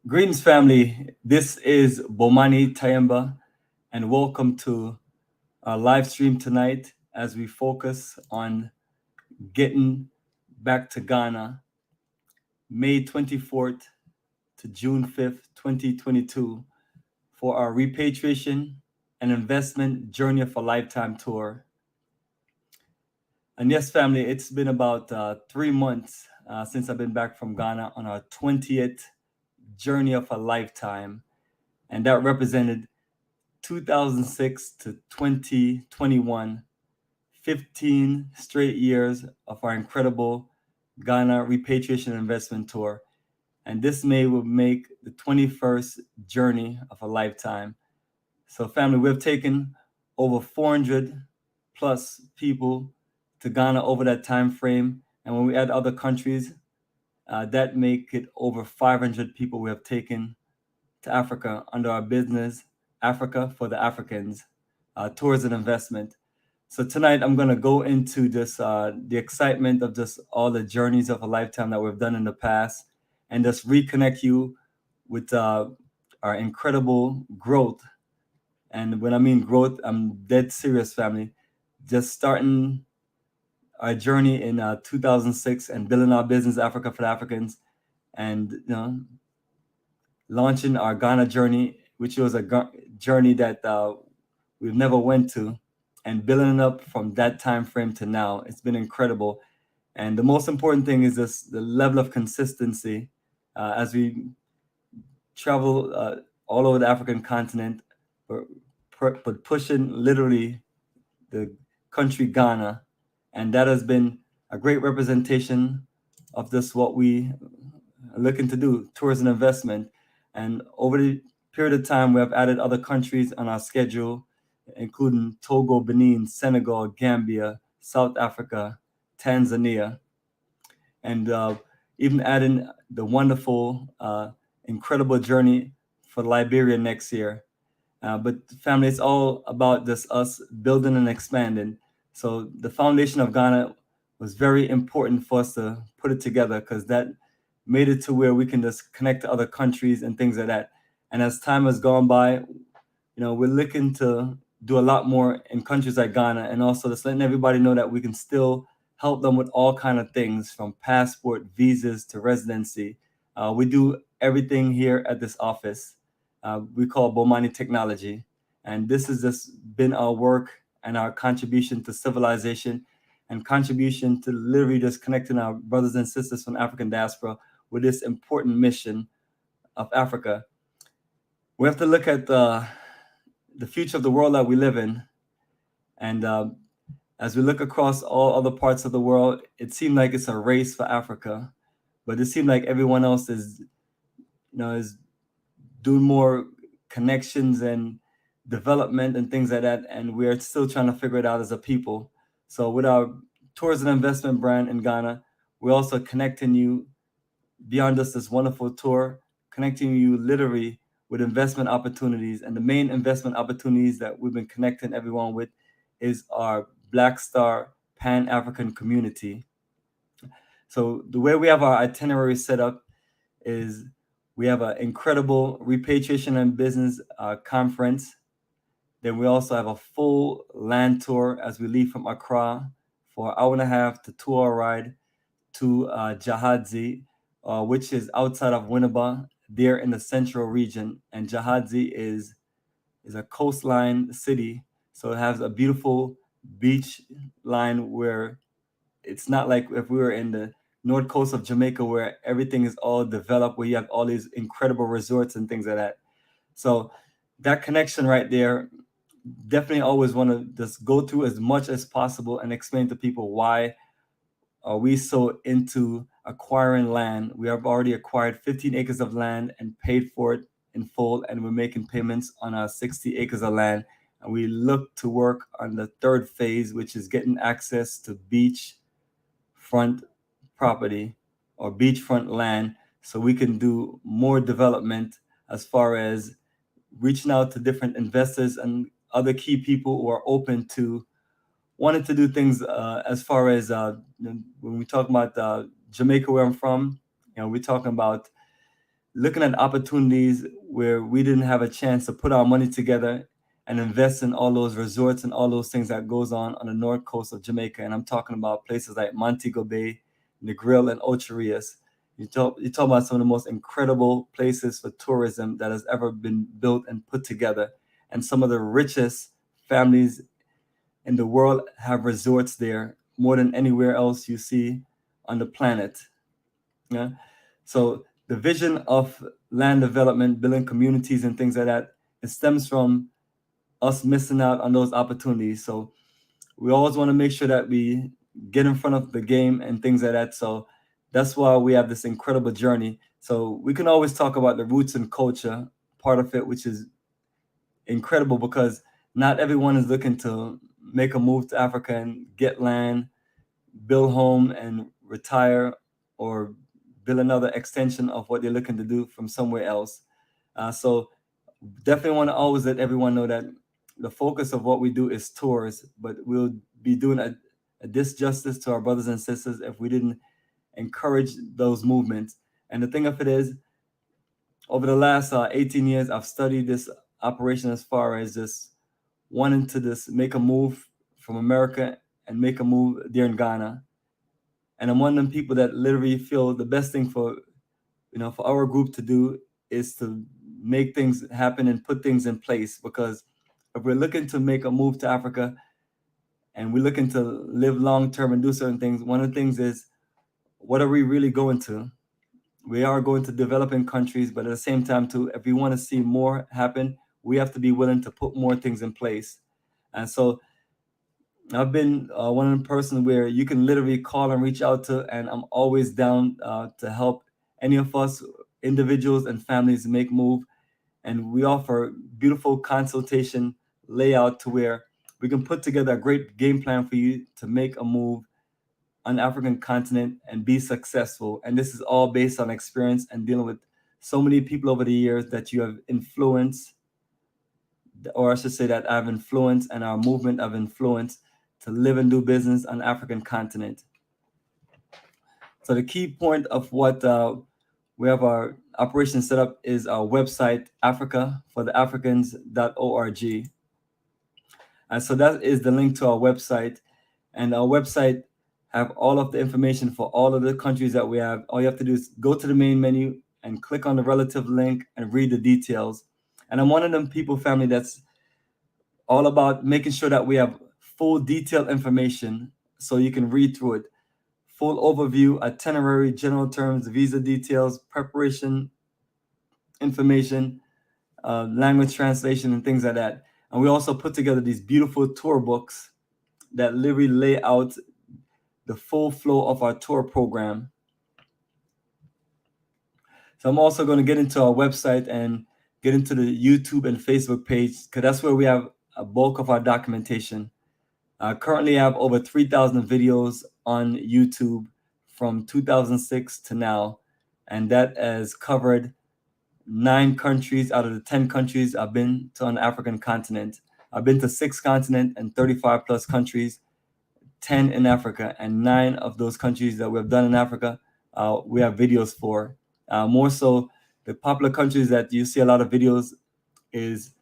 Greetings, family. This is Bomani Tyehimba, and welcome to our live stream tonight as we focus on getting back to Ghana, May 24th to June 5th, 2022, for our Repatriation and Investment Journey of a Lifetime tour. And yes, family, it's been about 3 months since I've been back from Ghana on our 20th Journey of a Lifetime, and that represented 2006 to 2021, 15 straight years of our incredible Ghana Repatriation Investment Tour. And this May will make the 21st journey of a lifetime. So, family, we've taken over 400 plus people to Ghana over that time frame. And when we add other countries, that make it over 500 people we have taken to Africa under our business, Africa for the Africans, tours and investment. So tonight I'm going to go into this, the excitement of just all the journeys of a lifetime that we've done in the past, and just reconnect you with our incredible growth. And when I mean growth, I'm dead serious, family. Just starting our journey in 2006 and building our business, Africa for the Africans, and launching our Ghana journey, which was a journey that we've never went to, and building it up from that time frame to now. It's been incredible. And the most important thing is this, the level of consistency as we travel all over the African continent, but pushing literally the country Ghana. And that has been a great representation of this, what we are looking to do, tours and investment. And over the period of time, we have added other countries on our schedule, including Togo, Benin, Senegal, Gambia, South Africa, Tanzania, and even adding the wonderful, incredible journey for Liberia next year. But family, it's all about just us building and expanding. So the foundation of Ghana was very important for us to put it together, because that made it to where we can just connect to other countries and things like that. And as time has gone by, we're looking to do a lot more in countries like Ghana, and also just letting everybody know that we can still help them with all kind of things, from passport, visas to residency. We do everything here at this office. We call Bomani Technology, and this has just been our work and our contribution to civilization, and contribution to literally just connecting our brothers and sisters from African diaspora with this important mission of Africa. We have to look at the future of the world that we live in, and as we look across all other parts of the world, it seemed like it's a race for Africa, but it seemed like everyone else is doing more connections and development and things like that, and we're still trying to figure it out as a people. So with our tours and investment brand in Ghana, we're also connecting you beyond just this wonderful tour, connecting you literally with investment opportunities. And the main investment opportunities that we've been connecting everyone with is our Black Star Pan-African community. So the way we have our itinerary set up is we have an incredible repatriation and business conference. Then we also have a full land tour as we leave from Accra for an hour and a half to 2 hour ride to Jahadzi, which is outside of Winneba, there in the central region. And Jahadzi is a coastline city, so it has a beautiful beach line where it's not like if we were in the north coast of Jamaica, where everything is all developed, where you have all these incredible resorts and things like that. So that connection right there, definitely always want to just go through as much as possible and explain to people why are we so into acquiring land. We have already acquired 15 acres of land and paid for it in full, and we're making payments on our 60 acres of land. And we look to work on the third phase, which is getting access to beachfront property or beachfront land, so we can do more development as far as reaching out to different investors and other key people who are open to wanting to do things as far as when we talk about Jamaica, where I'm from, we're talking about looking at opportunities where we didn't have a chance to put our money together and invest in all those resorts and all those things that goes on the north coast of Jamaica. And I'm talking about places like Montego Bay, Negril, and Ocho Rios. You talk about some of the most incredible places for tourism that has ever been built and put together. And some of the richest families in the world have resorts there more than anywhere else you see on the planet. Yeah. So the vision of land development, building communities and things like that, it stems from us missing out on those opportunities. So we always want to make sure that we get in front of the game and things like that. So that's why we have this incredible journey. So we can always talk about the roots and culture part of it, which is incredible because not everyone is looking to make a move to Africa and get land, build home and retire, or build another extension of what they're looking to do from somewhere else. So definitely want to always let everyone know that the focus of what we do is tours, but we'll be doing a disjustice to our brothers and sisters if we didn't encourage those movements. And the thing of it is, over the last 18 years, I've studied this operation as far as just wanting to just make a move from America and make a move there in Ghana. And I'm one of them people that literally feel the best thing for for our group to do is to make things happen and put things in place. Because if we're looking to make a move to Africa and we're looking to live long term and do certain things, one of the things is, what are we really going to? We are going to developing countries, but at the same time too, if we want to see more happen, we have to be willing to put more things in place. And so I've been one of the person where you can literally call and reach out to, and I'm always down to help any of us individuals and families make move. And we offer beautiful consultation layout to where we can put together a great game plan for you to make a move on the African continent and be successful. And this is all based on experience and dealing with so many people over the years that you have influenced, or I should say that I've influenced and our movement have influenced to live and do business on the African continent. So the key point of what we have our operation set up is our website, africafortheafricans.org. And so that is the link to our website. And our website have all of the information for all of the countries that we have. All you have to do is go to the main menu and click on the relative link and read the details. And I'm one of them people, family, that's all about making sure that we have full detailed information so you can read through it. Full overview, itinerary, general terms, visa details, preparation information, language translation, and things like that. And we also put together these beautiful tour books that literally lay out the full flow of our tour program. So I'm also going to get into our website and get into the YouTube and Facebook page, because that's where we have a bulk of our documentation. Currently, I have over 3,000 videos on YouTube from 2006 to now, and that has covered 9 countries out of the 10 countries I've been to on the African continent. I've been to 6 continents and 35 plus countries, 10 in Africa, and 9 of those countries that we've done in Africa, we have videos for. More so, the popular countries that you see a lot of videos is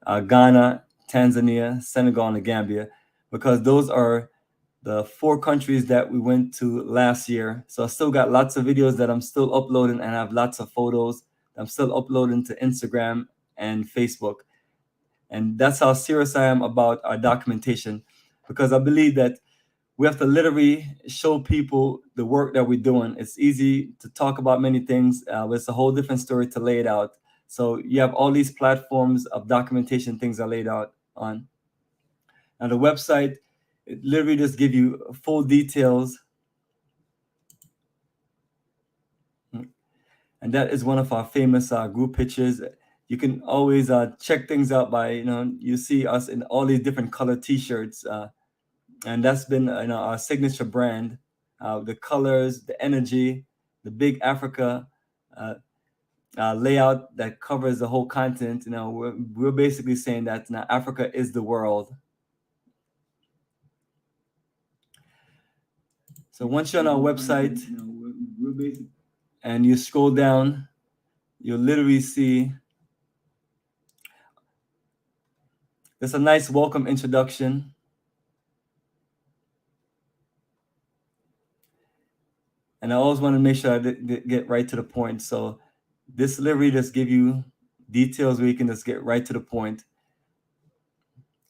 Ghana, Tanzania, Senegal, and the Gambia, because those are the 4 countries that we went to last year. So I still got lots of videos that I'm still uploading, and I have lots of photos I'm still uploading to Instagram and Facebook. And that's how serious I am about our documentation, because I believe that we have to literally show people the work that we're doing. It's easy to talk about many things, but it's a whole different story to lay it out. So you have all these platforms of documentation things are laid out on. Now the website, it literally just give you full details. And that is one of our famous group pictures. You can always check things out by, you see us in all these different color t-shirts. And that's been our signature brand. The colors, the energy, the big Africa layout that covers the whole continent. We're basically saying that now Africa is the world. So once you're on our website and you scroll down, you'll literally see there's a nice welcome introduction. And I always want to make sure I get right to the point. So this literally just give you details where you can just get right to the point.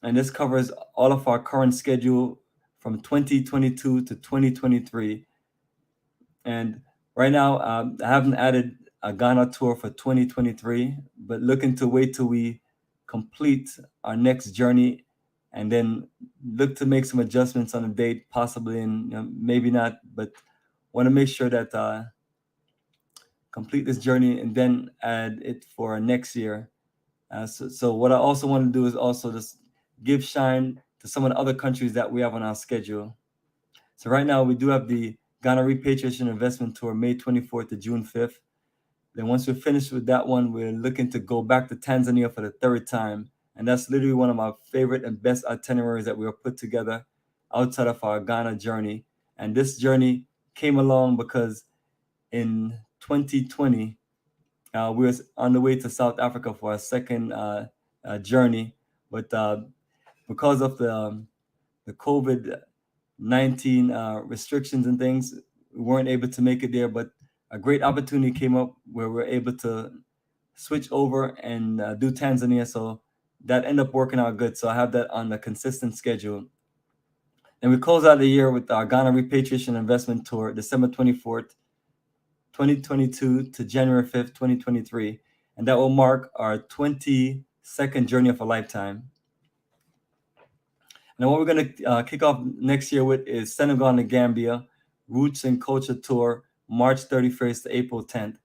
And this covers all of our current schedule from 2022 to 2023. And right now, I haven't added a Ghana tour for 2023, but looking to wait till we complete our next journey and then look to make some adjustments on the date, possibly, and maybe not, but want to make sure that complete this journey and then add it for next year. So what I also want to do is also just give shine to some of the other countries that we have on our schedule. So right now we do have the Ghana Repatriation Investment Tour, May 24th to June 5th. Then once we're finished with that one, we're looking to go back to Tanzania for the third time. And that's literally one of my favorite and best itineraries that we have put together outside of our Ghana journey. And this journey came along because in 2020, we were on the way to South Africa for a second journey, but because of the COVID-19 restrictions and things, we weren't able to make it there. But a great opportunity came up where we're able to switch over and do Tanzania. So that ended up working out good. So I have that on a consistent schedule. And we close out the year with our Ghana Repatriation Investment Tour, December 24th, 2022 to January 5th, 2023. And that will mark our 22nd journey of a lifetime. Now, what we're going to kick off next year with is Senegal and Gambia, Roots and Culture Tour, March 31st to April 10th.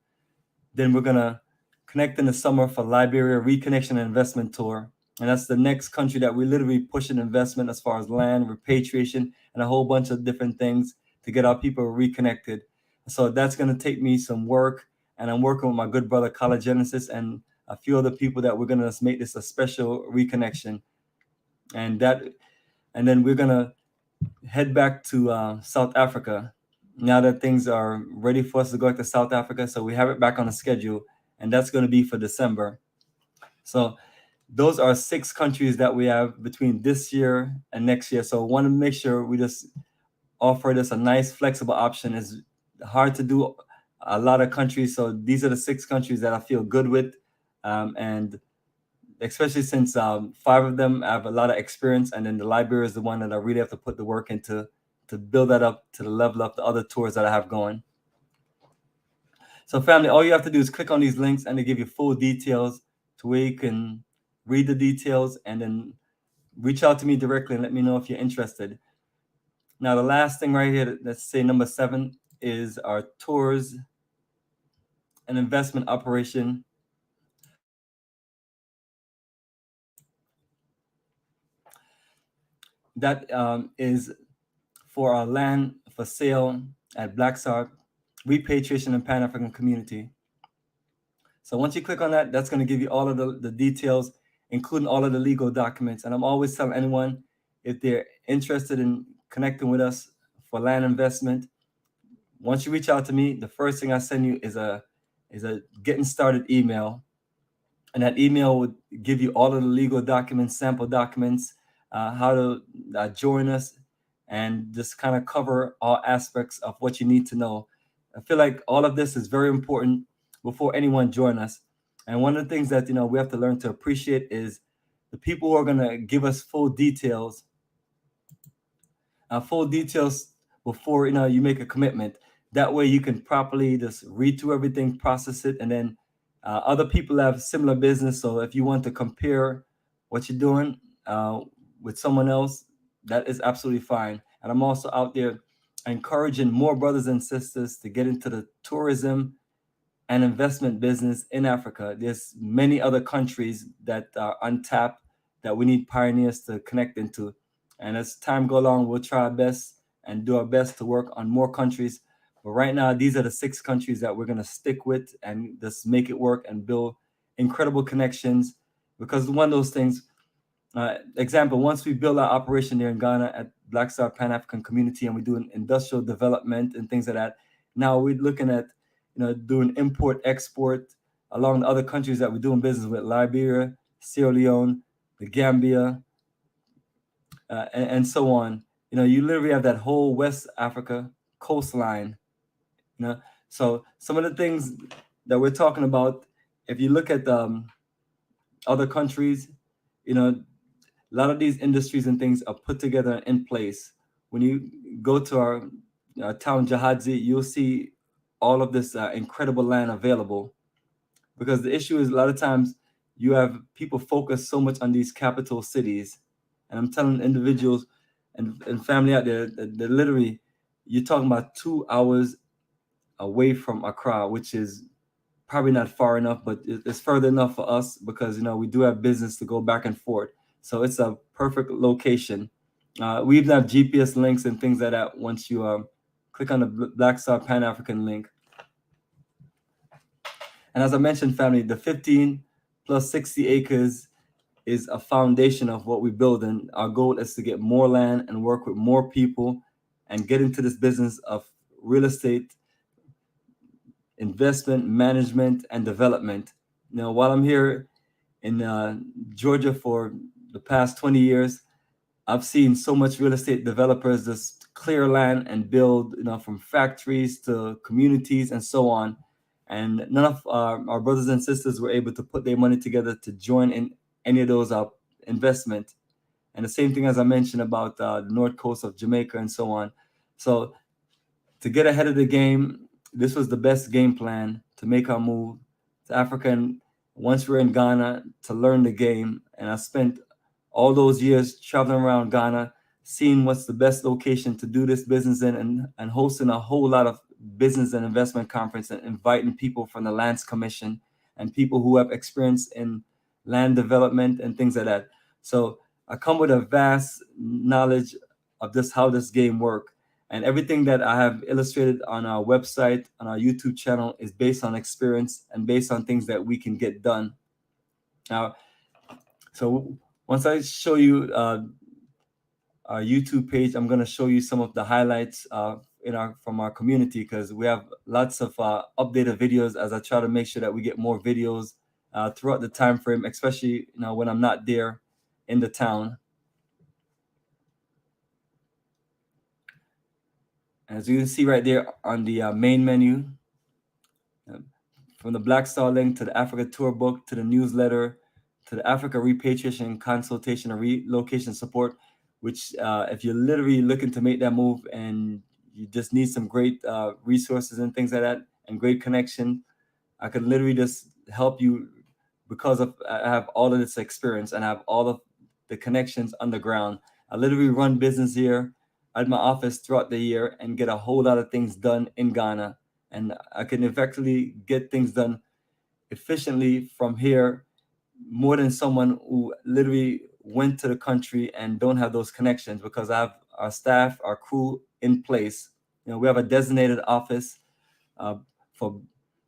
Then we're going to connect in the summer for Liberia Reconnection and Investment Tour. And that's the next country that we literally push an investment as far as land, repatriation, and a whole bunch of different things to get our people reconnected. So that's going to take me some work. And I'm working with my good brother, Kala Genesis, and a few other people that we're going to make this a special reconnection. And then we're going to head back to South Africa now that things are ready for us to go back to South Africa. So we have it back on the schedule, and that's going to be for December. So those are 6 countries that we have between this year and next year. So I want to make sure we just offer this a nice flexible option. It's hard to do a lot of countries. So these are the 6 countries that I feel good with. And especially since 5 of them have a lot of experience, and then the Liberia is the one that I really have to put the work into to build that up to the level of the other tours that I have going. So family, all you have to do is click on these links and they give you full details to where you can read the details and then reach out to me directly and let me know if you're interested. Now, the last thing right here, let's say number 7, is our tours and investment operation. That is for our land for sale at Black Star Repatriation and Pan-African Community. So once you click on that, that's going to give you all of the details, including all of the legal documents. And I'm always telling anyone, if they're interested in connecting with us for land investment, once you reach out to me, the first thing I send you is a getting started email. And that email would give you all of the legal documents, sample documents, how to join us, and just kind of cover all aspects of what you need to know. I feel like all of this is very important before anyone join us. And one of the things that we have to learn to appreciate is the people who are going to give us full details before you make a commitment. That way you can properly just read through everything, process it, and then other people have similar business. So if you want to compare what you're doing with someone else, that is absolutely fine. And I'm also out there encouraging more brothers and sisters to get into the tourism and investment business in Africa. There's many other countries that are untapped that we need pioneers to connect into. And as time goes along, we'll try our best and do our best to work on more countries. But right now, these are the 6 countries that we're going to stick with and just make it work and build incredible connections. Because one of those things, example, once we build our operation there in Ghana at Black Star Pan-African Community and we do an industrial development and things like that, now we're looking at doing import, export, along the other countries that we're doing business with, Liberia, Sierra Leone, the Gambia, and so on. You literally have that whole West Africa coastline. So some of the things that we're talking about, if you look at other countries, a lot of these industries and things are put together and in place. When you go to our town Jahadzi, you'll see all of this incredible land available. Because the issue is, a lot of times you have people focus so much on these capital cities, and I'm telling individuals and family out there that literally, you're talking about 2 hours away from Accra, which is probably not far enough, but it's further enough for us because we do have business to go back and forth. So it's a perfect location. We even have GPS links and things like that. Once you click on the Black Star Pan African link, and as I mentioned, family, the 15 plus 60 acres is a foundation of what we build. And our goal is to get more land and work with more people and get into this business of real estate investment, management, and development. While I'm here in Georgia for the past 20 years, I've seen so much real estate developers just clear land and build, from factories to communities and so on. And none of our brothers and sisters were able to put their money together to join in any of those investment. And the same thing as I mentioned about the north coast of Jamaica and so on. So to get ahead of the game, this was the best game plan to make our move to Africa. And once we're in Ghana, to learn the game. And I spent all those years traveling around Ghana, seeing what's the best location to do this business in, and hosting a whole lot of business and investment conference and inviting people from the Lands Commission and people who have experience in land development and things like that. So I come with a vast knowledge of how this game works. And everything that I have illustrated on our website, on our YouTube channel, is based on experience and based on things that we can get done. Now, so once I show you our YouTube page, I'm going to show you some of the highlights from our community, because we have lots of updated videos as I try to make sure that we get more videos throughout the time frame, especially when I'm not there in the town. As you can see right there on the main menu, from the Black Star link to the Africa Tour book to the newsletter to the Africa Repatriation Consultation and Relocation Support, which if you're literally looking to make that move and you just need some great resources and things like that and great connection, I could literally just help you because I have all of this experience and I have all of the connections on the ground. I literally run business here at my office throughout the year and get a whole lot of things done in Ghana. And I can effectively get things done efficiently from here more than someone who literally went to the country and don't have those connections, because I have our staff, our crew in place. We have a designated office for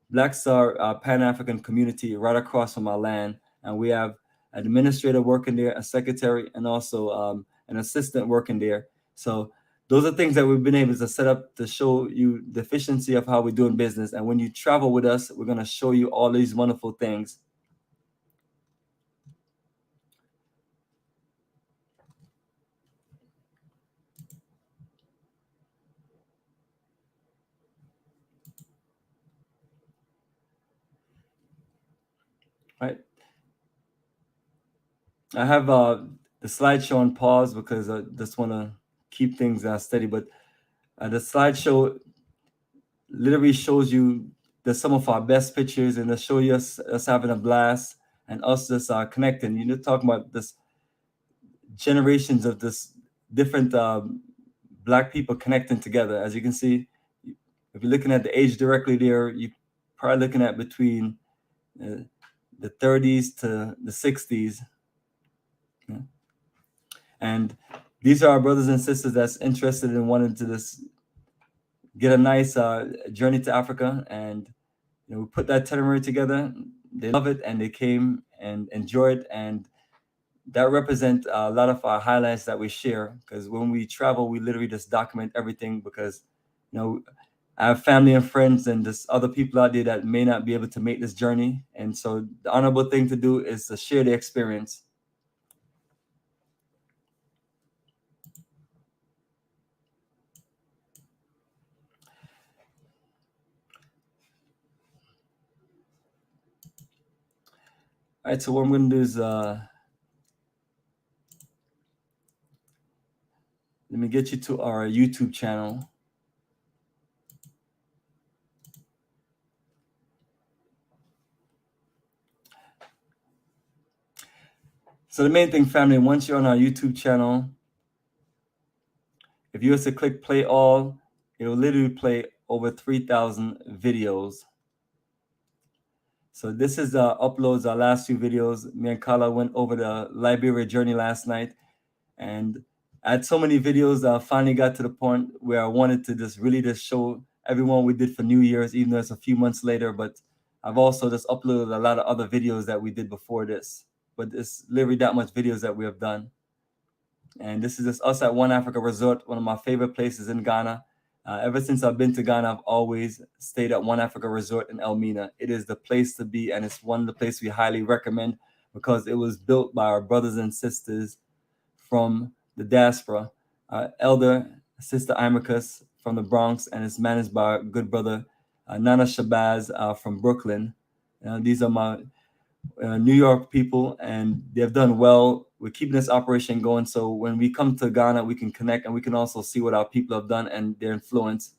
Black Star Pan-African community right across from our land. And we have an administrator working there, a secretary, and also an assistant working there. So those are things that we've been able to set up to show you the efficiency of how we're doing business. And when you travel with us, we're going to show you all these wonderful things. Right. I have the slideshow on pause because I just want to keep things steady. But the slideshow literally shows you some of our best pictures, and to show you us having a blast and us just connecting. Talking about this generations of this different Black people connecting together. As you can see, if you're looking at the age directly there, you're probably looking at between the 30s to the 60s. Yeah. And these are our brothers and sisters that's interested in wanting to just get a nice journey to Africa. And we put that itinerary together. They love it, and they came and enjoyed. And that represents a lot of our highlights that we share, because when we travel, we literally just document everything, because I have family and friends and just other people out there that may not be able to make this journey. And so the honorable thing to do is to share the experience. All right, so what I'm going to do is let me get you to our YouTube channel. So the main thing, family, once you're on our YouTube channel, if you was to click play all, it will literally play over 3,000 videos. So this is uploads our last few videos. Me and Kala went over the Liberia journey last night, and I had so many videos. I finally got to the point where I wanted to just really just show everyone we did for New Year's, even though it's a few months later. But I've also just uploaded a lot of other videos that we did before this. But it's literally that much videos that we have done. And this is just us at One Africa Resort, one of my favorite places in Ghana. Ever since I've been to Ghana, I've always stayed at One Africa Resort in Elmina. It is the place to be, and it's one of the places we highly recommend because it was built by our brothers and sisters from the diaspora. Elder Sister Imacus from the Bronx, and it's managed by our good brother Nana Shabazz from Brooklyn. These are my New York people, and they've done well. We're keeping this operation going, so when we come to Ghana, we can connect and we can also see what our people have done and their influence.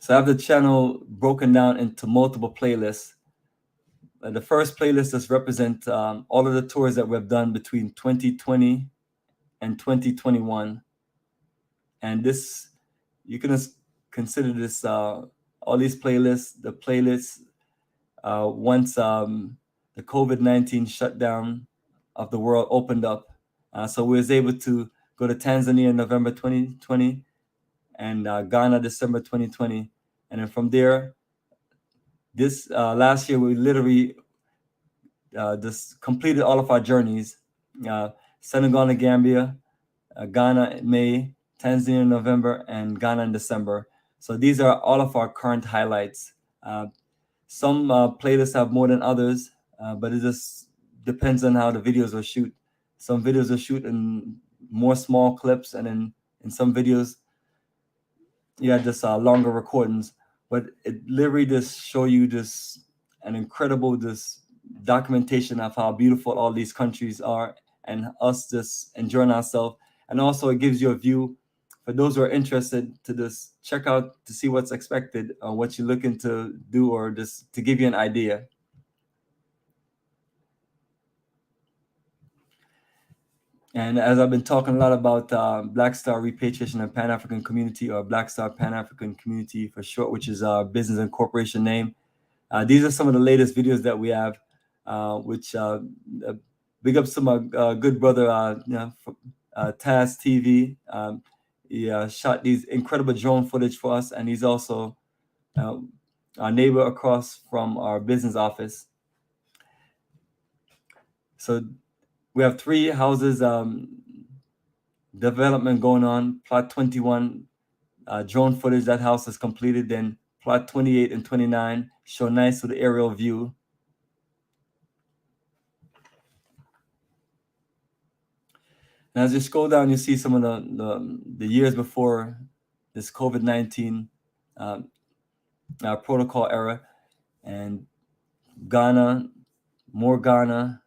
So I have the channel broken down into multiple playlists. The first playlist just represents all of the tours that we've done between 2020 and 2021, and this, you can just consider this all these playlists, the playlists once the COVID-19 shutdown of the world opened up. So we was able to go to Tanzania in November 2020 and Ghana December 2020. And then from there, this last year, we literally just completed all of our journeys. Senegal and Gambia, Ghana in May, Tanzania in November, and Ghana in December. So these are all of our current highlights. Some playlists have more than others, but it just depends on how the videos are shoot. Some videos are shoot in more small clips, and then in some videos, just longer recordings. But it literally just show you just an incredible just documentation of how beautiful all these countries are, and us just enjoying ourselves. And also it gives you a view for those who are interested to just check out to see what's expected or what you're looking to do, or just to give you an idea. And as I've been talking a lot about Black Star Repatriation and Pan-African Community, or Black Star Pan-African Community for short, which is our business and corporation name, these are some of the latest videos that we have, which big ups to my good brother, Taz TV. He shot these incredible drone footage for us, and he's also our neighbor across from our business office. So we have 3 houses development going on. Plot 21, drone footage, that house is completed. Then plot 28 and 29 show nice with the aerial view. And as you scroll down, you see some of the years before this COVID-19 protocol era, and Ghana, more Ghana,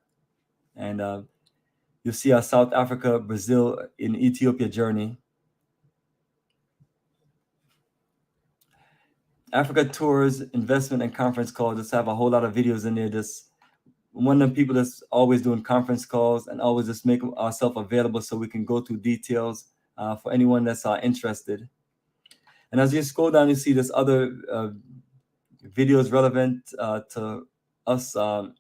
and you'll see our South Africa, Brazil, in Ethiopia journey. Africa tours, investment, and conference calls. Just have a whole lot of videos in there. Just one of the people that's always doing conference calls and always just make ourselves available so we can go through details for anyone that's interested. And as you scroll down, you see this other videos relevant to us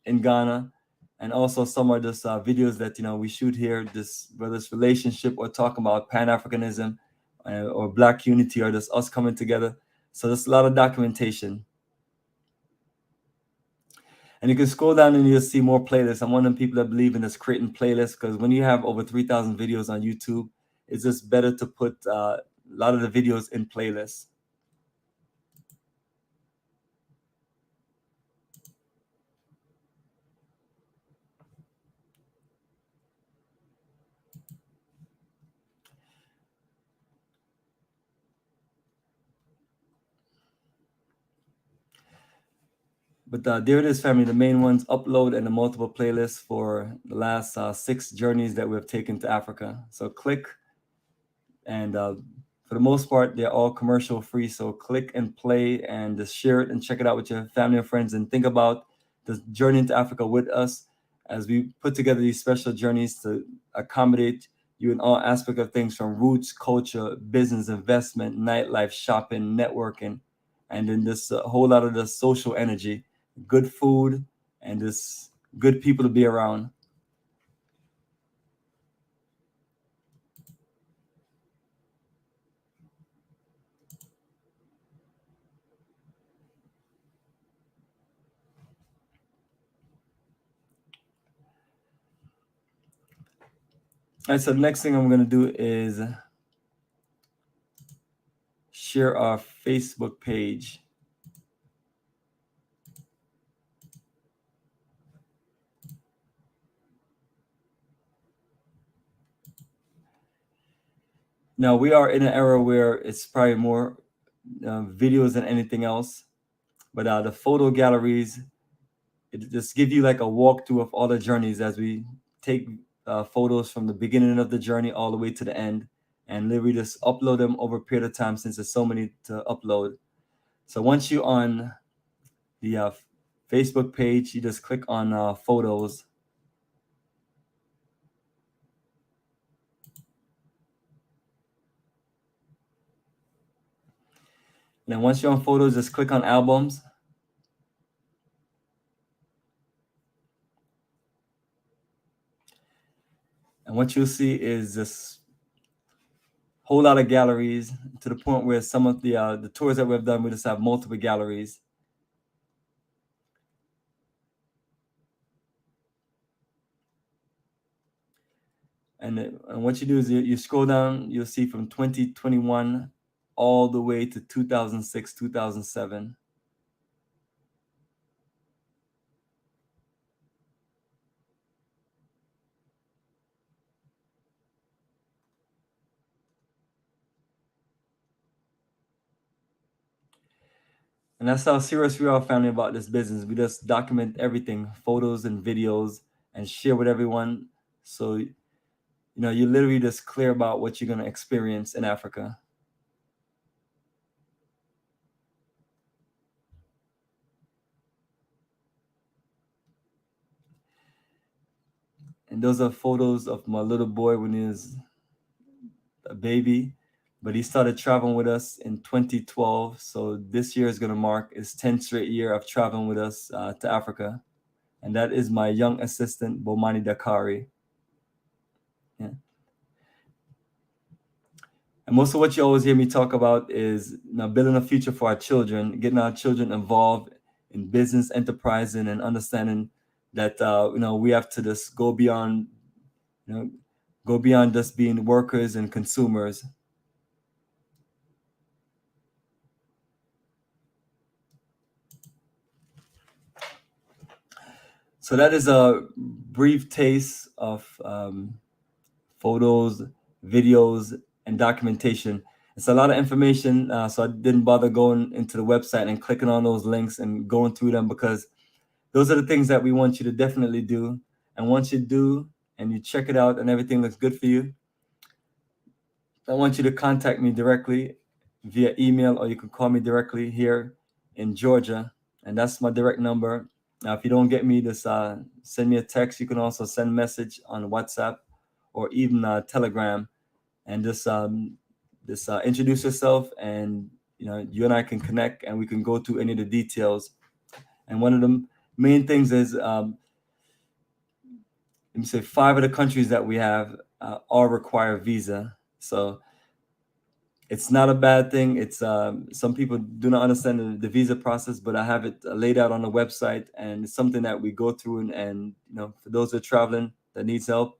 in Ghana, and also some are just videos that we shoot here, just whether it's relationship or talking about Pan-Africanism or Black unity, or just us coming together. So there's a lot of documentation. And you can scroll down and you'll see more playlists. I'm one of the people that believe in this creating playlists, because when you have over 3,000 videos on YouTube, it's just better to put a lot of the videos in playlists. But there it is, family. The main ones upload and the multiple playlists for the last 6 journeys that we've taken to Africa. So click, and for the most part, they're all commercial free. So click and play and just share it and check it out with your family and friends, and think about the journey into Africa with us as we put together these special journeys to accommodate you in all aspects of things, from roots, culture, business, investment, nightlife, shopping, networking, and then this whole lot of the social energy, good food, and just good people to be around. All right, so the next thing I'm going to do is share our Facebook page. Now, we are in an era where it's probably more videos than anything else, but the photo galleries, it just give you like a walkthrough of all the journeys as we take photos from the beginning of the journey all the way to the end, and literally just upload them over a period of time, since there's so many to upload. So once you're on the Facebook page, you just click on photos. And then once you're on photos, just click on albums. And what you'll see is this whole lot of galleries, to the point where some of the tours that we've done, we just have multiple galleries. And what you do is you scroll down, you'll see from 2021 all the way to 2006, 2007. And that's how serious we are, family, about this business. We just document everything, photos and videos, and share with everyone. So, you're literally just clear about what you're going to experience in Africa. And those are photos of my little boy when he was a baby, but he started traveling with us in 2012. So this year is going to mark his 10th straight year of traveling with us to Africa. And that is my young assistant, Bomani Dakari. Yeah. And most of what you always hear me talk about is building a future for our children, getting our children involved in business, enterprising, and understanding that we have to just go beyond just being workers and consumers. So that is a brief taste of photos, videos, and documentation. It's a lot of information, so I didn't bother going into the website and clicking on those links and going through them, because those are the things that we want you to definitely do. And once you do and you check it out and everything looks good for you, I want you to contact me directly via email, or you can call me directly here in Georgia, and that's my direct number. Now, if you don't get me, just send me a text. You can also send a message on WhatsApp or even Telegram, and just introduce yourself, and you and I can connect, and we can go through any of the details. And one of the main things is, let me say, 5 of the countries that we have all require visa. So it's not a bad thing. It's some people do not understand the visa process, but I have it laid out on the website, and it's something that we go through. And for those that are traveling that needs help,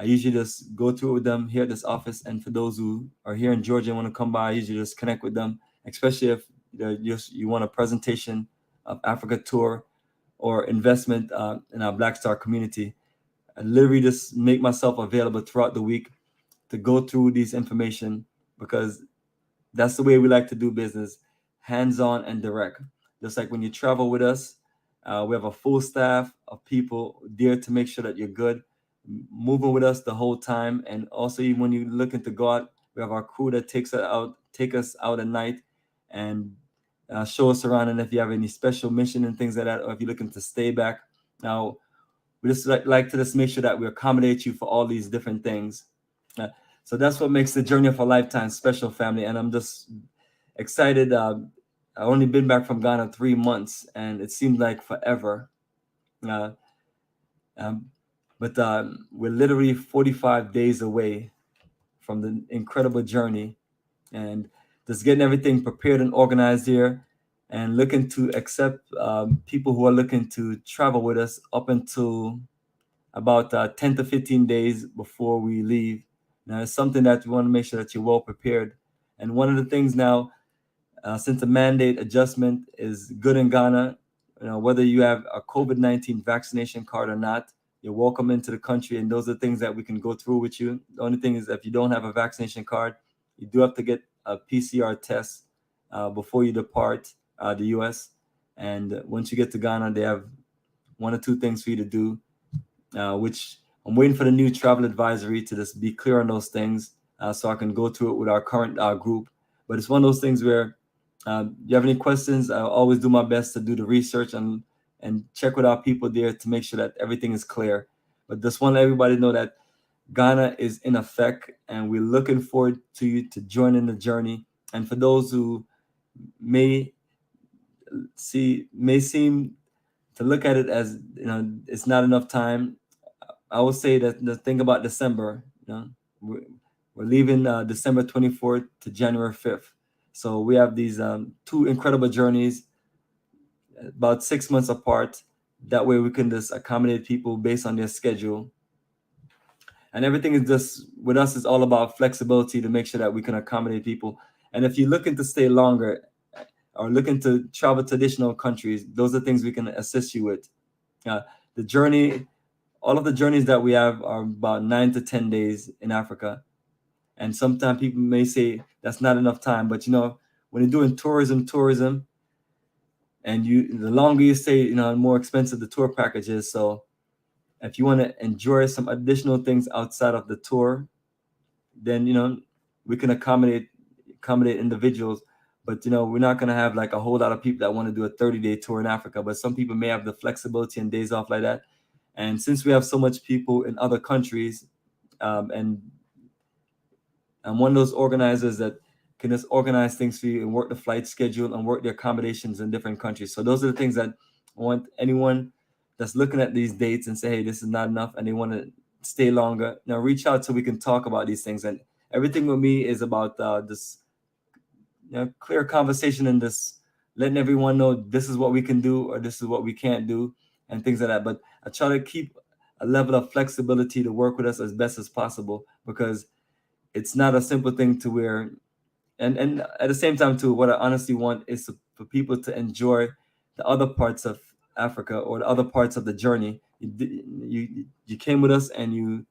I usually just go through it with them here at this office. And for those who are here in Georgia and want to come by, I usually just connect with them, especially if you want a presentation of Africa tour or investment in our Black Star community. I literally just make myself available throughout the week to go through these information, because that's the way we like to do business, hands-on and direct. Just like when you travel with us, we have a full staff of people there to make sure that you're good, moving with us the whole time. And also, even when you're looking to go out, we have our crew that take us out at night and show us around. And if you have any special mission and things like that, or if you're looking to stay back, now we just like to just make sure that we accommodate you for all these different things. So that's what makes the journey of a lifetime special, family. And I'm just excited. I've only been back from Ghana 3 months, and it seemed like forever. Uh, but we're literally 45 days away from the incredible journey, and just getting everything prepared and organized here, and looking to accept people who are looking to travel with us up until about 10 to 15 days before we leave. Now, it's something that we want to make sure that you're well prepared. And one of the things now, since the mandate adjustment is good in Ghana, whether you have a COVID-19 vaccination card or not, you're welcome into the country. And those are things that we can go through with you. The only thing is, if you don't have a vaccination card, you do have to get a PCR test before you depart the US. And once you get to Ghana, they have one or two things for you to do, which I'm waiting for the new travel advisory to just be clear on those things, so I can go through it with our current group. But it's one of those things where you have any questions, I'll always do my best to do the research and check with our people there to make sure that everything is clear. But just want to let everybody know that Ghana is in effect, and we're looking forward to you to join in the journey. And for those who may seem to look at it as, it's not enough time, I will say that the thing about December, we're leaving December 24th to January 5th. So we have these two incredible journeys, about 6 months apart. That way we can just accommodate people based on their schedule. And everything is just, with us, is all about flexibility to make sure that we can accommodate people. And if you're looking to stay longer or looking to travel to additional countries, those are things we can assist you with. The journey, all of the journeys that we have are about 9 to 10 days in Africa. And sometimes people may say that's not enough time, but when you're doing tourism, and the longer you stay, the more expensive the tour package is. So if you want to enjoy some additional things outside of the tour, then we can accommodate individuals. But we're not going to have like a whole lot of people that want to do a 30-day tour in Africa. But some people may have the flexibility and days off like that. And since we have so much people in other countries, and I'm one of those organizers that can just organize things for you and work the flight schedule and work the accommodations in different countries. So those are the things that I want anyone that's looking at these dates and say, hey, this is not enough, and they want to stay longer, reach out so we can talk about these things. And everything with me is about this clear conversation, and this letting everyone know this is what we can do or this is what we can't do and things like that. But I try to keep a level of flexibility to work with us as best as possible, because it's not a simple thing to where, and at the same time too, what I honestly want is for people to enjoy the other parts of Africa or the other parts of the journey. You came with us, and you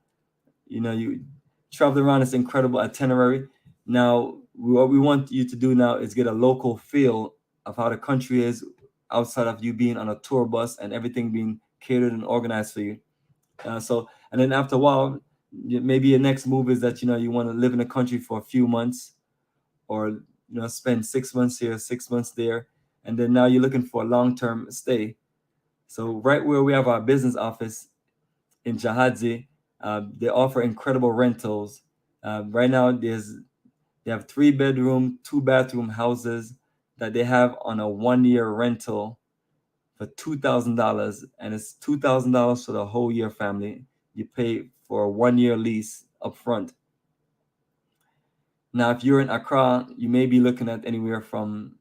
traveled around this incredible itinerary. Now, what we want you to do now is get a local feel of how the country is outside of you being on a tour bus and everything being catered and organized for you. And then after a while, maybe your next move is that you want to live in a country for a few months, or spend 6 months here, 6 months there, and then now you're looking for a long-term stay. So right where we have our business office in Jahadzi, they offer incredible rentals. Right now, they have 3-bedroom, 2-bathroom houses that they have on a 1-year rental for $2,000, and it's $2,000 for the whole year, family. You pay for a 1-year lease up front. Now, if you're in Accra, you may be looking at anywhere from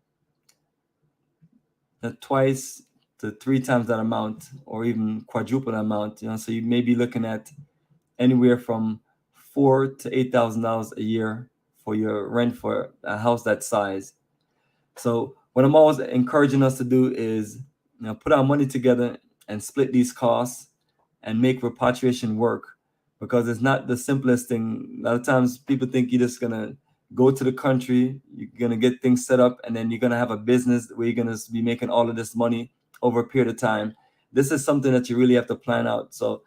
twice to 3 times that amount, or even quadruple that amount. So you may be looking at anywhere from $4,000 to $8,000 a year for your rent for a house that size. So what I'm always encouraging us to do is, put our money together and split these costs and make repatriation work, because it's not the simplest thing. A lot of times people think you're just gonna go to the country, you're gonna get things set up, and then you're gonna have a business where you're gonna be making all of this money over a period of time. This is something that you really have to plan out. So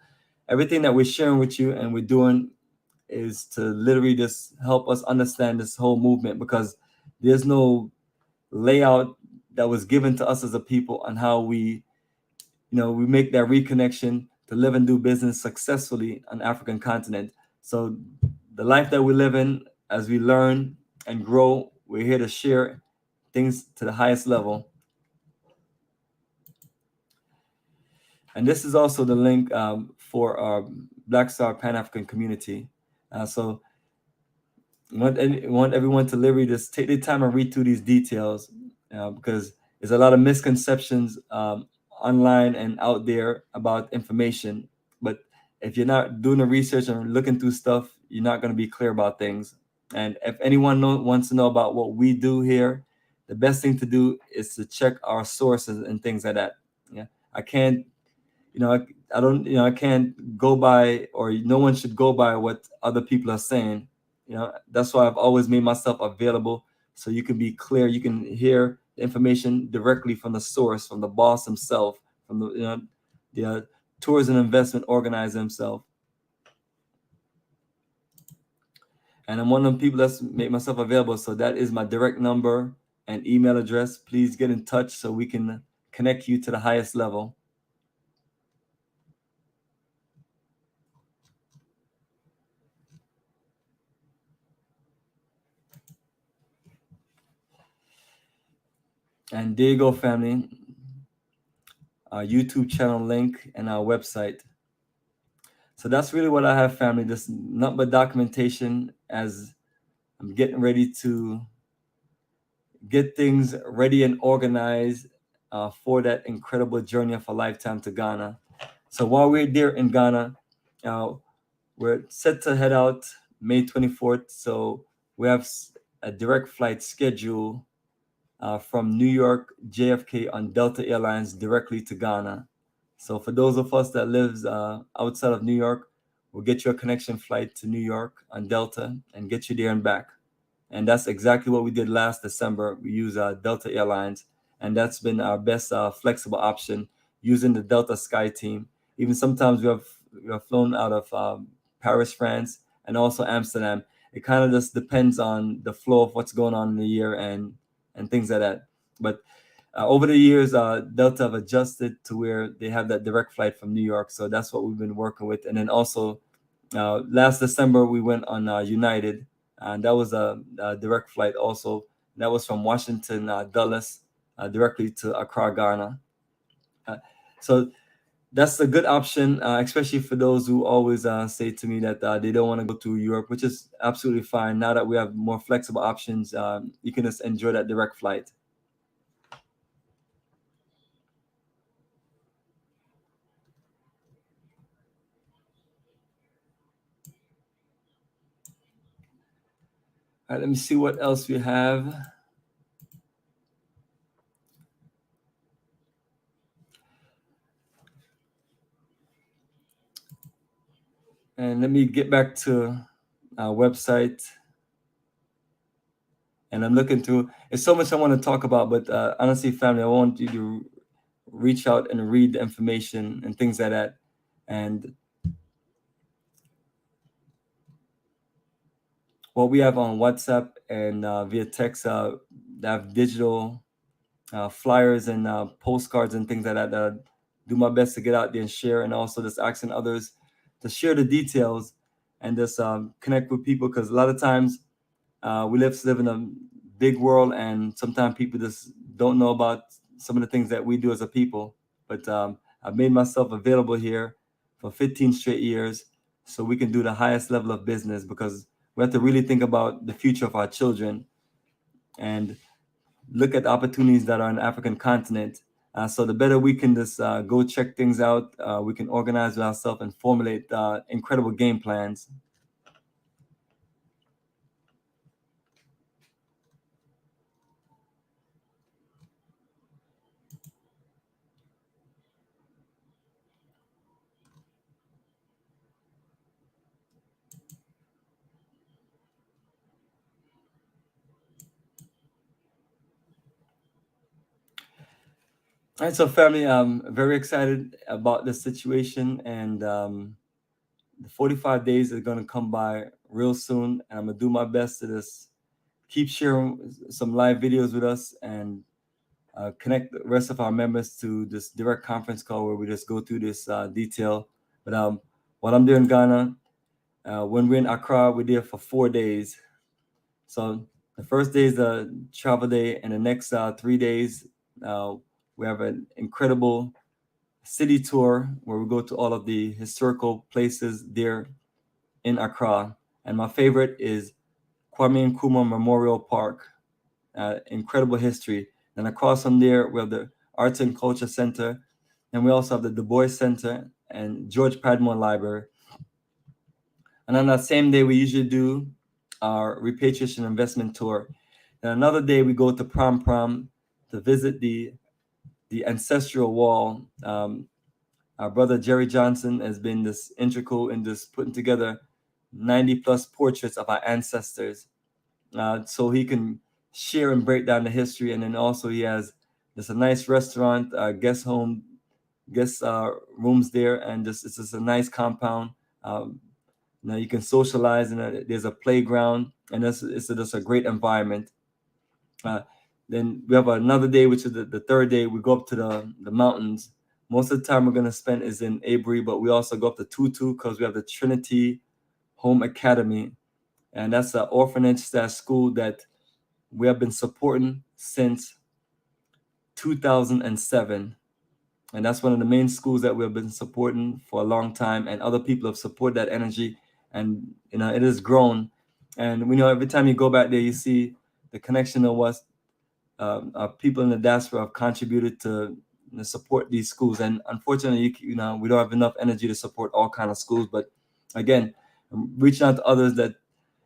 everything that we're sharing with you and we're doing is to literally just help us understand this whole movement, because there's no layout that was given to us as a people on how we make that reconnection to live and do business successfully on the African continent. So the life that we live in, as we learn and grow, we're here to share things to the highest level. And this is also the link for our Black Star Pan-African community. So want everyone to literally just take their time and read through these details, because there's a lot of misconceptions online and out there about information. But if you're not doing the research and looking through stuff, you're not going to be clear about things. And if anyone wants to know about what we do here, the best thing to do is to check our sources and things like that. Yeah, I can't I don't, I can't go by, or no one should go by what other people are saying. That's why I've always made myself available, so you can be clear. You can hear the information directly from the source, from the boss himself, from the tourism investment organizer himself. And I'm one of the people that's made myself available. So that is my direct number and email address. Please get in touch so we can connect you to the highest level. And there you go, family. Our YouTube channel link and our website. So that's really what I have, family. This not but documentation, as I'm getting ready to get things ready and organized for that incredible journey of a lifetime to Ghana. So while we're there in Ghana, we're set to head out May 24th. So we have a direct flight schedule from New York JFK on Delta Airlines directly to Ghana. So for those of us that lives outside of New York, we'll get you a connection flight to New York on Delta and get you there and back. And that's exactly what we did last December. We used Delta Airlines, and that's been our best flexible option, using the Delta Sky team. Even sometimes we have flown out of Paris, France, and also Amsterdam. It kind of just depends on the flow of what's going on in the year and things like that. But over the years, Delta have adjusted to where they have that direct flight from New York. So that's what we've been working with. And then also last December, we went on United, and that was a direct flight also. That was from Washington, Dulles, directly to Accra, Ghana. So that's a good option, especially for those who always say to me that they don't want to go to Europe, which is absolutely fine. Now that we have more flexible options, you can just enjoy that direct flight. All right, let me see what else we have. And let me get back to our website. And I'm looking through. There's so much I want to talk about, but honestly, family, I want you to reach out and read the information and things like that. And what we have on WhatsApp and via text, they have digital flyers and postcards and things like that. That I do my best to get out there and share, and also just asking others to share the details and just connect with people, because a lot of times we live in a big world, and sometimes people just don't know about some of the things that we do as a people. But I've made myself available here for 15 straight years so we can do the highest level of business, because we have to really think about the future of our children and look at the opportunities that are on the African continent. So the better we can just go check things out, we can organize ourselves and formulate incredible game plans. All right, so family, I'm very excited about this situation, and the 45 days are going to come by real soon, and I'm gonna do my best to just keep sharing some live videos with us and connect the rest of our members to this direct conference call where we just go through this detail. But while I'm there in Ghana, when we're in Accra, we're there for 4 days. So the first day is the travel day, and the next 3 days, we have an incredible city tour where we go to all of the historical places there in Accra. And my favorite is Kwame Nkrumah Memorial Park. Incredible history. And across from there, we have the Arts and Culture Center, and we also have the Du Bois Center and George Padmore Library. And on that same day, we usually do our repatriation investment tour. And another day, we go to Prom Prom to visit the ancestral wall. Our brother Jerry Johnson has been this integral in this putting together 90 plus portraits of our ancestors, so he can share and break down the history. And then also he has just a nice restaurant, guest home, guest rooms there, and just it's just a nice compound. Now you can socialize, and there's a playground, and it's just a great environment. Then we have another day, which is the third day. We go up to the mountains. Most of the time we're gonna spend is in Abri, but we also go up to Tutu because we have the Trinity Home Academy, and that's an orphanage school that we have been supporting since 2007. And that's one of the main schools that we have been supporting for a long time. And other people have supported that energy. And, it has grown. And we know every time you go back there, you see the connection of what people in the diaspora have contributed to support these schools. And unfortunately, we don't have enough energy to support all kind of schools. But again, reaching out to others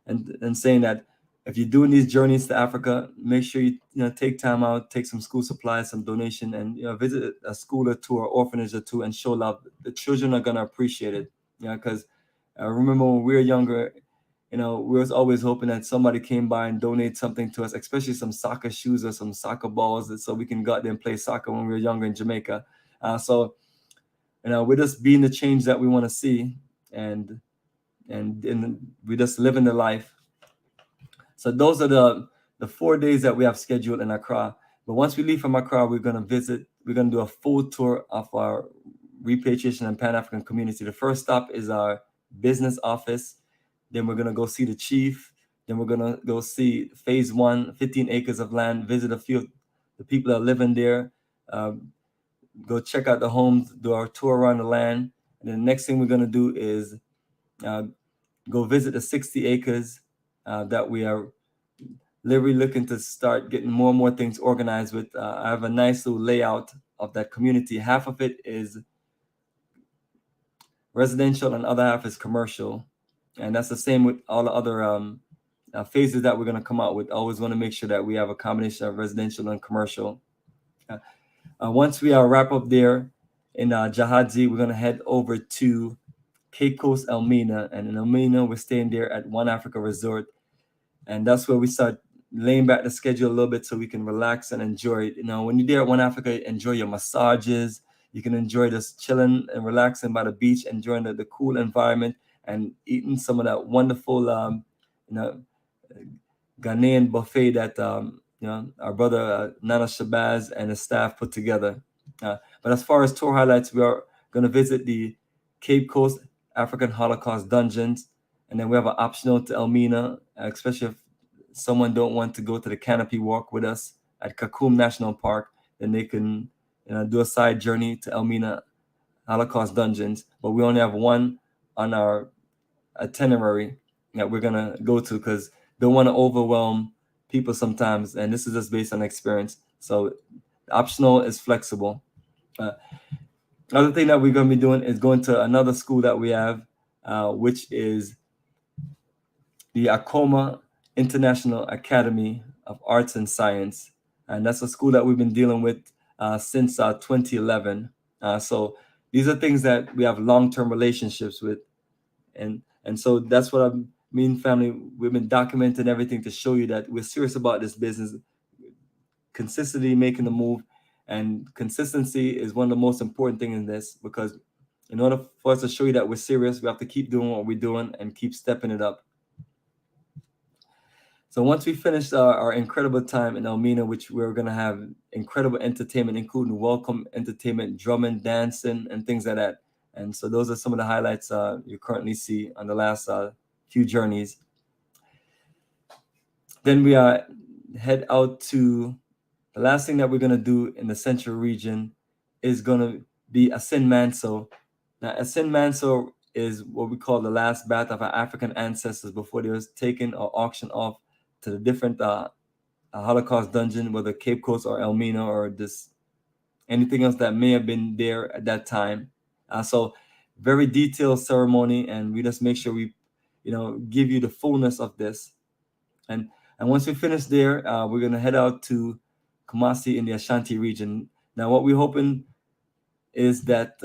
and saying that if you're doing these journeys to Africa, make sure you take time out, take some school supplies, some donation, and visit a school or two or orphanage or two and show love. The children are gonna appreciate it. Because I remember when we were younger, we was always hoping that somebody came by and donate something to us, especially some soccer shoes or some soccer balls, so we can go out there and play soccer when we were younger in Jamaica. So we're just being the change that we want to see, and we just living the life. So those are the 4 days that we have scheduled in Accra. But once we leave from Accra, we're going to do a full tour of our repatriation and Pan-African community. The first stop is our business office. Then we're going to go see the chief. Then we're going to go see phase 1, 15 acres of land, visit a few of the people that are living there, go check out the homes, do our tour around the land. And then the next thing we're going to do is go visit the 60 acres that we are literally looking to start getting more and more things organized with. I have a nice little layout of that community. Half of it is residential and other half is commercial. And that's the same with all the other phases that we're going to come out with. Always want to make sure that we have a combination of residential and commercial. Once we wrap up there in Jahadzi, we're going to head over to Cape Coast, Elmina. And in Elmina, we're staying there at One Africa Resort. And that's where we start laying back the schedule a little bit so we can relax and enjoy it. When you're there at One Africa, enjoy your massages. You can enjoy just chilling and relaxing by the beach, enjoying the cool environment and eating some of that wonderful, Ghanaian buffet that, our brother Nana Shabazz and his staff put together. But as far as tour highlights, we are going to visit the Cape Coast African Holocaust dungeons. And then we have an optional to Elmina, especially if someone don't want to go to the canopy walk with us at Kakum National Park, then they can do a side journey to Elmina Holocaust dungeons. But we only have one on our itinerary that we're gonna go to because don't want to overwhelm people sometimes, and this is just based on experience. So Optional is flexible. Uh, Another thing that we're going to be doing is going to another school that we have, which is the Akoma International Academy of Arts and Science. And that's a school that we've been dealing with since 2011. So these are things that we have long-term relationships with. And so that's what I mean, family. We've been documenting everything to show you that we're serious about this business, consistently making the move. And consistency is one of the most important things in this, because in order for us to show you that we're serious, we have to keep doing what we're doing and keep stepping it up. So once we finished our incredible time in Elmina, which we're going to have incredible entertainment, including welcome entertainment, drumming, dancing, and things like that. And so those are some of the highlights you currently see on the last few journeys. Then we head out to the last thing that we're going to do in the central region is going to be Asin Manso. Now, Asin Manso is what we call the last bath of our African ancestors before they was taken or auctioned off to the different Holocaust dungeon, whether Cape Coast or Elmina or this anything else that may have been there at that time. So very detailed ceremony, and we just make sure we, give you the fullness of this. And once we finish there, we're gonna head out to Kumasi in the Ashanti region. Now, what we're hoping is that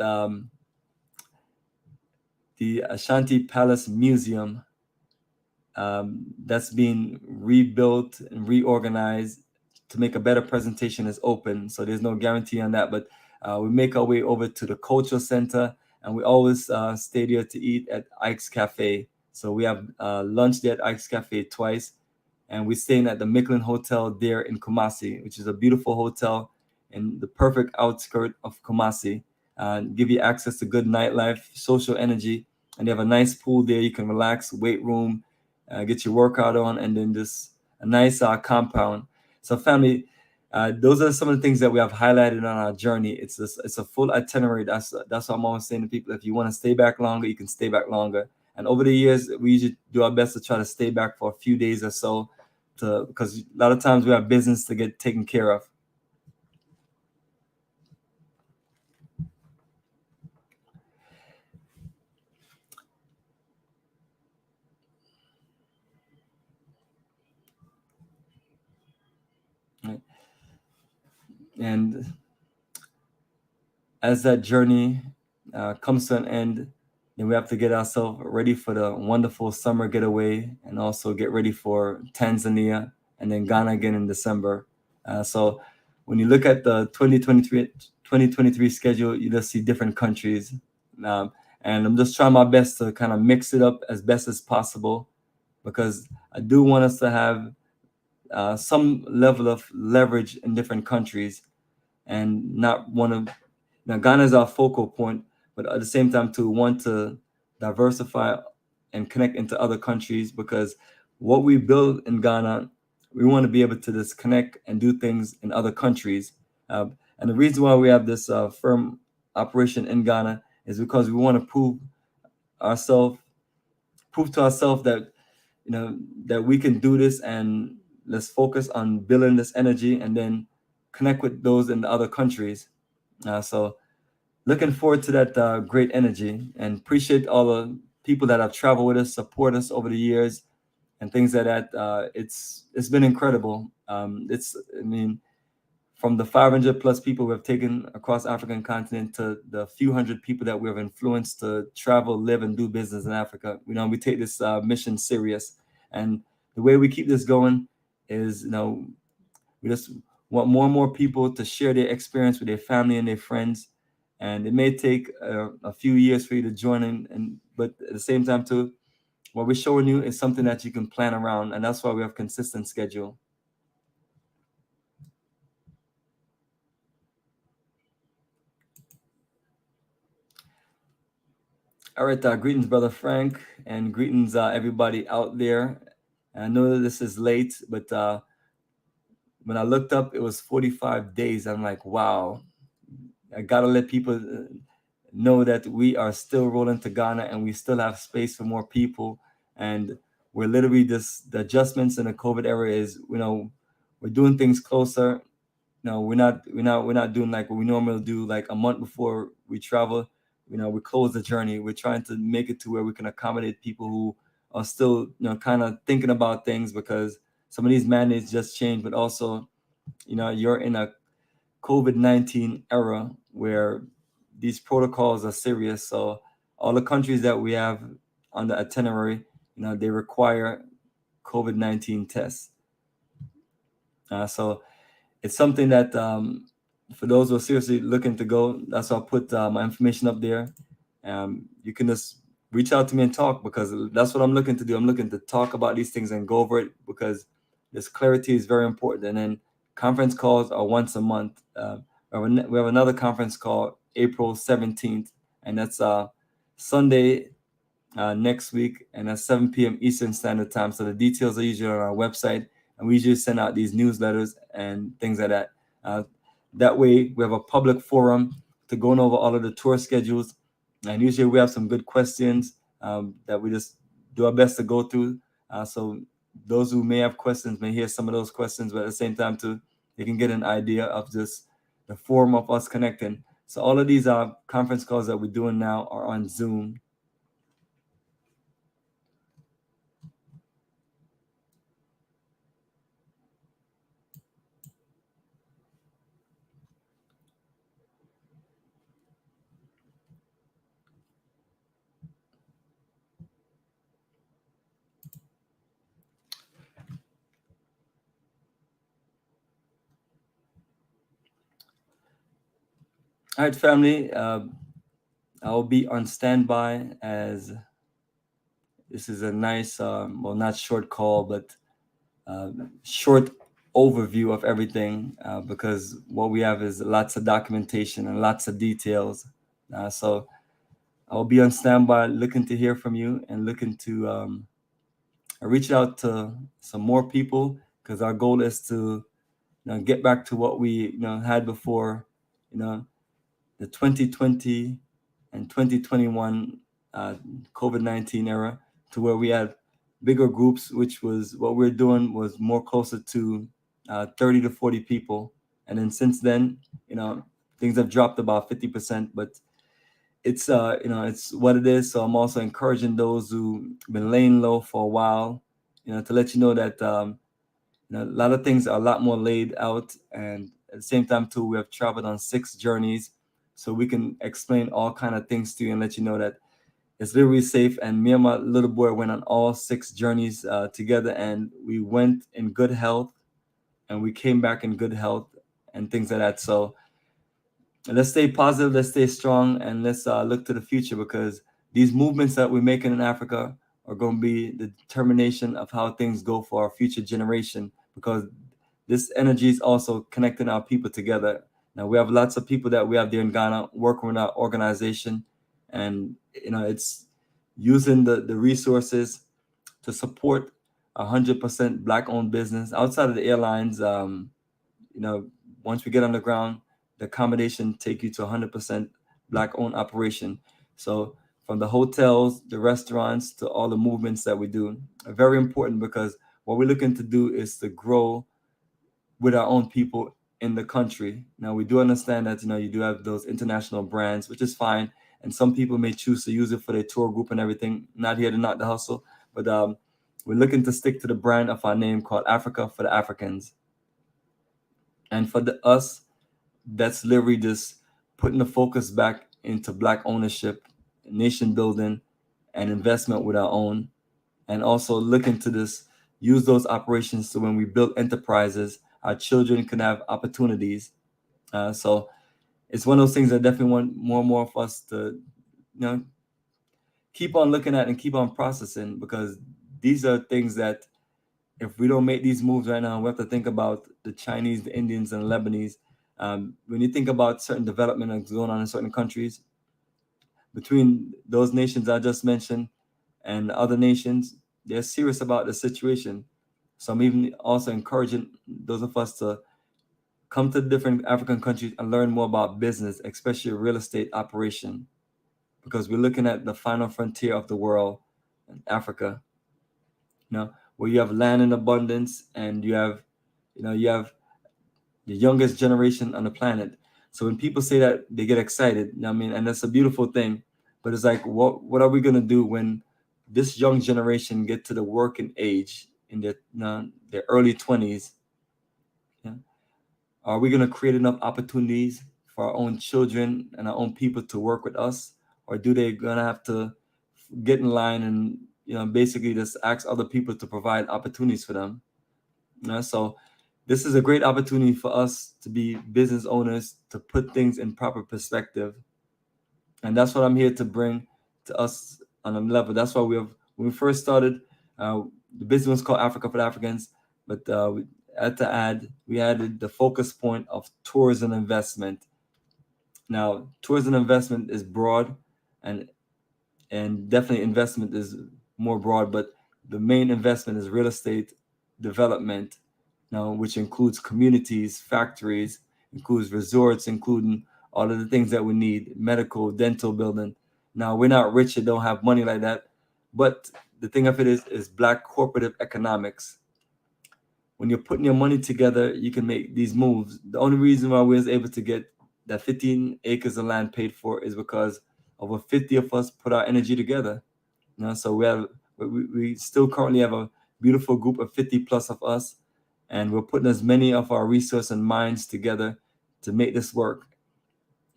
the Ashanti Palace Museum that's being rebuilt and reorganized to make a better presentation is open. So there's no guarantee on that, but we make our way over to the cultural center, and we always stay there to eat at Ike's Cafe. So we have lunch there at Ike's Cafe twice, and we're staying at the Micklin Hotel there in Kumasi, which is a beautiful hotel in the perfect outskirt of Kumasi. Give you access to good nightlife, social energy, and they have a nice pool there. You can relax, weight room, get your workout on, and then just a nice compound. So family, those are some of the things that we have highlighted on our journey. It's a full itinerary. That's what I'm always saying to people. If you want to stay back longer, you can stay back longer. And over the years, we usually do our best to try to stay back for a few days or so, because a lot of times we have business to get taken care of. Right? And as that journey comes to an end, then we have to get ourselves ready for the wonderful summer getaway, and also get ready for Tanzania and then Ghana again in December. So when you look at the 2023 schedule, you just see different countries. And I'm just trying my best to kind of mix it up as best as possible, because I do want us to have some level of leverage in different countries, and not want to. Now, Ghana is our focal point, but at the same time, to want to diversify and connect into other countries, because what we build in Ghana, we want to be able to just connect and do things in other countries. And the reason why we have this firm operation in Ghana is because we want to prove to ourselves that that we can do this, and let's focus on building this energy and then connect with those in the other countries. So looking forward to that great energy, and appreciate all the people that have traveled with us, support us over the years, and things like that. It's been incredible. From the 500 plus people we have taken across African continent to the few hundred people that we have influenced to travel, live, and do business in Africa. We take this mission serious, and the way we keep this going is, we just want more and more people to share their experience with their family and their friends. And it may take a few years for you to join in, but at the same time too, what we're showing you is something that you can plan around, and that's why we have consistent schedule. All right, greetings, Brother Frank, and greetings, everybody out there. And I know that this is late, but when I looked up, it was 45 days. I'm like, wow, I gotta let people know that we are still rolling to Ghana, and we still have space for more people. And we're literally the adjustments in the COVID era is, we're doing things closer. No, we're not doing like what we normally do, like a month before we travel. We close the journey. We're trying to make it to where we can accommodate people who are still, kind of thinking about things, because some of these mandates just changed, but also, you're in a COVID-19 era where these protocols are serious. So all the countries that we have on the itinerary, they require COVID-19 tests. So it's something that, for those who are seriously looking to go, that's why I'll put my information up there. You can just reach out to me and talk, because that's what I'm looking to do. I'm looking to talk about these things and go over it, because this clarity is very important. And then conference calls are once a month. We have another conference call April 17th, and that's Sunday next week, and at 7 p.m. Eastern Standard Time. So the details are usually on our website, and we usually send out these newsletters and things like that. Uh, that way, we have a public forum to go over all of the tour schedules, and usually we have some good questions that we just do our best to go through. So those who may have questions may hear some of those questions, but at the same time, too, they can get an idea of just the form of us connecting. So all of these conference calls that we're doing now are on Zoom. All right, family. I'll be on standby, as this is a nice, well, not short call, but short overview of everything, because what we have is lots of documentation and lots of details. So I'll be on standby, looking to hear from you and looking to reach out to some more people, because our goal is to, get back to what we, had before, you know, the 2020 and 2021 COVID-19 era, to where we had bigger groups, which was what we're doing was more closer to 30 to 40 people. And then since then, things have dropped about 50%, but it's, it's what it is. So I'm also encouraging those who've been laying low for a while, to let you know that, a lot of things are a lot more laid out, and at the same time too, we have traveled on 6 journeys, so we can explain all kind of things to you and let you know that it's literally safe. And me and my little boy went on all 6 journeys together, and we went in good health, and we came back in good health, and things like that. So let's stay positive, let's stay strong, and let's look to the future, because these movements that we're making in Africa are going to be the determination of how things go for our future generation, because this energy is also connecting our people together. Now we have lots of people that we have there in Ghana working with our organization, and it's using the resources to support 100% Black owned business outside of the airlines. You know, Once we get on the ground, the accommodation take you to 100% Black owned operation. So from the hotels, the restaurants, to all the movements that we do, are very important, because what we're looking to do is to grow with our own people in the country. Now we do understand that you do have those international brands, which is fine, and some people may choose to use it for their tour group and everything. Not here to knock the hustle, but we're looking to stick to the brand of our name, called Africa for the Africans. And for us, that's literally just putting the focus back into Black ownership, nation building, and investment with our own, and also looking to this use those operations so when we build enterprises, our children can have opportunities. So it's one of those things that definitely want more and more of us to, keep on looking at and keep on processing, because these are things that, if we don't make these moves right now, we have to think about the Chinese, the Indians, and the Lebanese. When you think about certain development that's going on in certain countries, between those nations I just mentioned and other nations, they're serious about the situation. So I'm even also encouraging those of us to come to different African countries and learn more about business, especially real estate operation, because we're looking at the final frontier of the world, in Africa, where you have land in abundance, and you have the youngest generation on the planet. So when people say that, they get excited. I mean, and that's a beautiful thing. But it's like, what are we gonna do when this young generation get to the working age in their early 20s? Yeah? Are we gonna create enough opportunities for our own children and our own people to work with us, or do they gonna have to get in line and basically just ask other people to provide opportunities for them? So this is a great opportunity for us to be business owners, to put things in proper perspective. And that's what I'm here to bring to us on a level. That's why when we first started, the business was called Africa for the Africans, but we had to we added the focus point of tourism investment. Now, tourism investment is broad, and definitely investment is more broad, but the main investment is real estate development, which includes communities, factories, includes resorts, including all of the things that we need, medical, dental building. Now, we're not rich and don't have money like that, but the thing of it is Black corporative economics. When you're putting your money together, you can make these moves. The only reason why we was able to get that 15 acres of land paid for is because over 50 of us put our energy together. So we still currently have a beautiful group of 50 plus of us, and we're putting as many of our resources and minds together to make this work.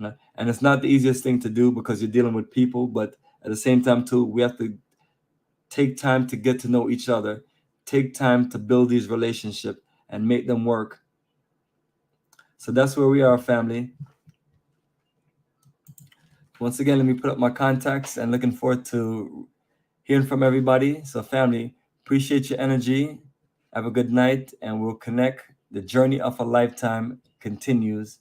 And it's not the easiest thing to do because you're dealing with people, but at the same time too, we have to take time to get to know each other, take time to build these relationships and make them work. So that's where we are, family. Once again, let me put up my contacts, and looking forward to hearing from everybody. So family, appreciate your energy. Have a good night, and we'll connect. The journey of a lifetime continues.